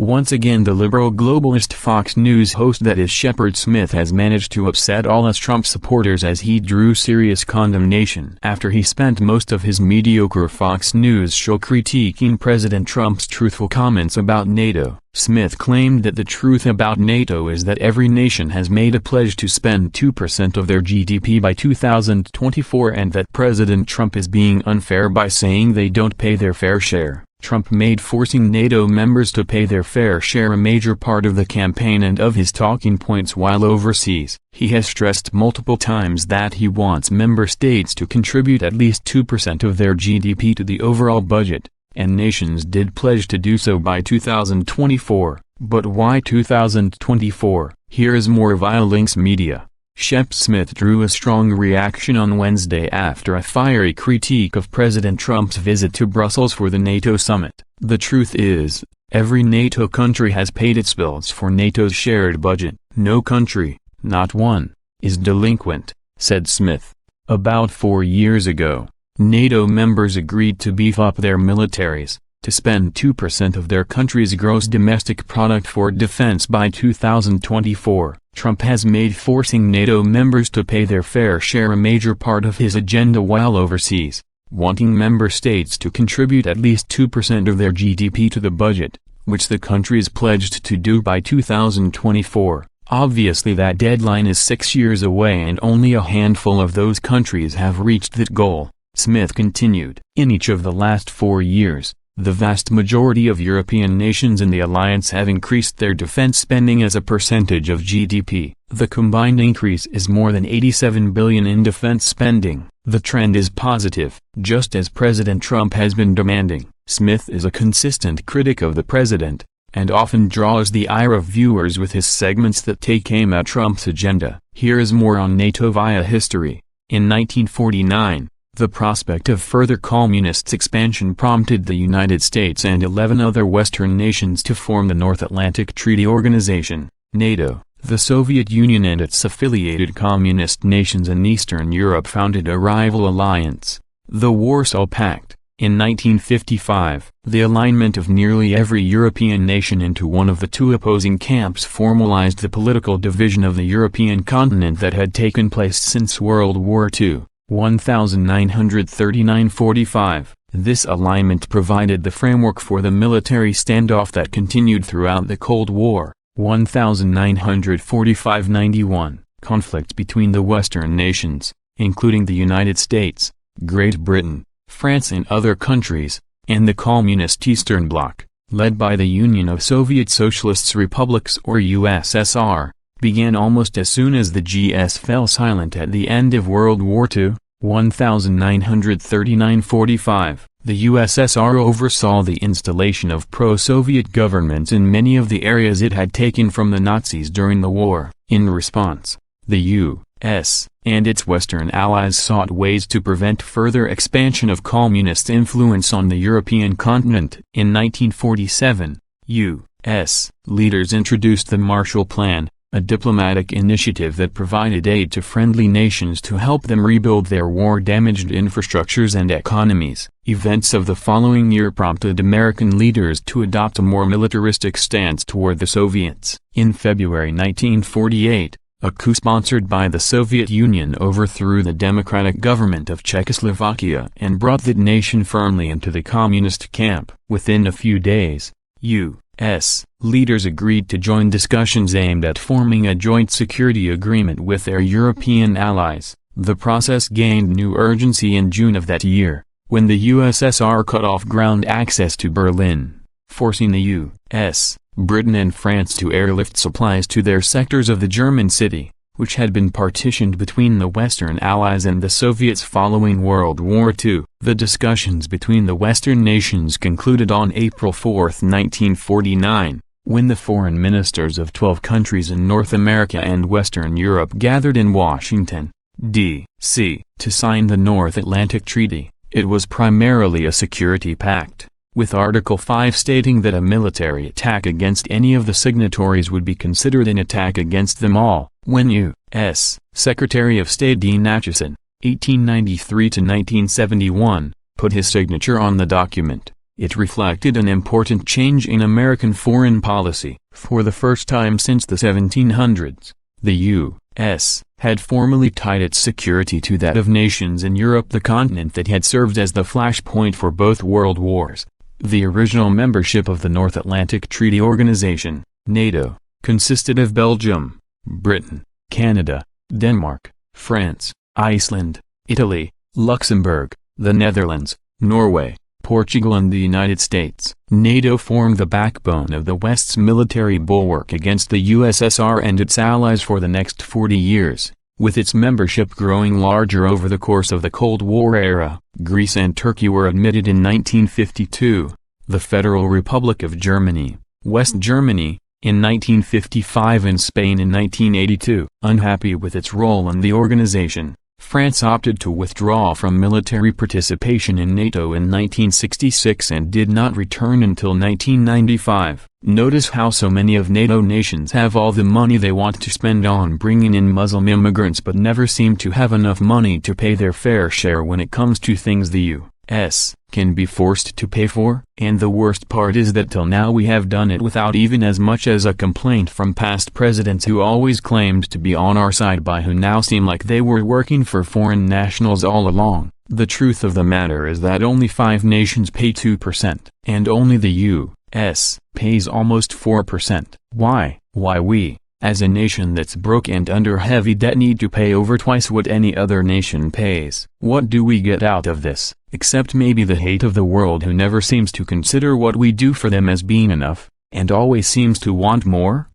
Once again, the liberal globalist Fox News host that is Sheppard Smith has managed to upset all us Trump supporters as he drew serious condemnation after he spent most of his mediocre Fox News show critiquing President Trump's truthful comments about NATO. Smith claimed that the truth about NATO is that every nation has made a pledge to spend 2% of their GDP by 2024 and that President Trump is being unfair by saying they don't pay their fair share. Trump made forcing NATO members to pay their fair share a major part of the campaign and of his talking points while overseas. He has stressed multiple times that he wants member states to contribute at least 2% of their GDP to the overall budget, and nations did pledge to do so by 2024. But why 2024? Here is more via Lynx Media. Shep Smith drew a strong reaction on Wednesday after a fiery critique of President Trump's visit to Brussels for the NATO summit. The truth is, every NATO country has paid its bills for NATO's shared budget. No country, not one, is delinquent, said Smith. About 4 years ago, NATO members agreed to beef up their militaries, to spend 2% of their country's gross domestic product for defense by 2024. Trump has made forcing NATO members to pay their fair share a major part of his agenda while overseas, wanting member states to contribute at least 2% of their GDP to the budget, which the countries pledged to do by 2024. Obviously that deadline is 6 years away and only a handful of those countries have reached that goal, Smith continued. In each of the last 4 years, the vast majority of European nations in the alliance have increased their defense spending as a percentage of GDP. The combined increase is more than $87 billion in defense spending. The trend is positive, just as President Trump has been demanding. Smith is a consistent critic of the president, and often draws the ire of viewers with his segments that take aim at Trump's agenda. Here is more on NATO via history. In 1949, the prospect of further communist expansion prompted the United States and 11 other Western nations to form the North Atlantic Treaty Organization, NATO. The Soviet Union and its affiliated communist nations in Eastern Europe founded a rival alliance, the Warsaw Pact. In 1955, the alignment of nearly every European nation into one of the two opposing camps formalized the political division of the European continent that had taken place since World War II. 1939–45. This alignment provided the framework for the military standoff that continued throughout the Cold War. 1945–91. Conflict between the Western nations, including the United States, Great Britain, France and other countries, and the Communist Eastern Bloc, led by the Union of Soviet Socialist Republics or USSR, began almost as soon as the GS fell silent at the end of World War II. 1939–45. The USSR oversaw the installation of pro-Soviet governments in many of the areas it had taken from the Nazis during the war. In response, the U.S. and its Western allies sought ways to prevent further expansion of communist influence on the European continent. In 1947, U.S. leaders introduced the Marshall Plan, a diplomatic initiative that provided aid to friendly nations to help them rebuild their war-damaged infrastructures and economies. Events of the following year prompted American leaders to adopt a more militaristic stance toward the Soviets. In February 1948, a coup sponsored by the Soviet Union overthrew the democratic government of Czechoslovakia and brought that nation firmly into the communist camp. Within a few days, U.S. leaders agreed to join discussions aimed at forming a joint security agreement with their European allies. The process gained new urgency in June of that year, when the USSR cut off ground access to Berlin, forcing the U.S., Britain and France to airlift supplies to their sectors of the German city, which had been partitioned between the Western Allies and the Soviets following World War II. The discussions between the Western nations concluded on April 4, 1949, when the foreign ministers of 12 countries in North America and Western Europe gathered in Washington, D.C., to sign the North Atlantic Treaty. It was primarily a security pact, with Article 5 stating that a military attack against any of the signatories would be considered an attack against them all. When U.S. Secretary of State Dean Acheson, 1893–1971, put his signature on the document, It reflected an important change in American foreign policy. For the first time since the 1700s, the U.S. had formally tied its security to that of nations in Europe, the continent that had served as the flashpoint for both world wars. The original membership of the North Atlantic Treaty Organization, NATO, consisted of Belgium, Britain, Canada, Denmark, France, Iceland, Italy, Luxembourg, the Netherlands, Norway, Portugal and the United States. NATO formed the backbone of the West's military bulwark against the USSR and its allies for the next 40 years, with its membership growing larger over the course of the Cold War era. Greece and Turkey were admitted in 1952, the Federal Republic of Germany, West Germany, in 1955 and Spain in 1982. Unhappy with its role in the organization, France opted to withdraw from military participation in NATO in 1966 and did not return until 1995. Notice how so many of NATO nations have all the money they want to spend on bringing in Muslim immigrants but never seem to have enough money to pay their fair share when it comes to things the U.S. can be forced to pay for. And the worst part is that till now we have done it without even as much as a complaint from past presidents who always claimed to be on our side but who now seem like they were working for foreign nationals all along. The truth of the matter is that only 5 nations pay 2%, and only the U.S. pays almost 4%. Why? Why we, as a nation that's broke and under heavy debt, need to pay over twice what any other nation pays? What do we get out of this, except maybe the hate of the world who never seems to consider what we do for them as being enough, and always seems to want more?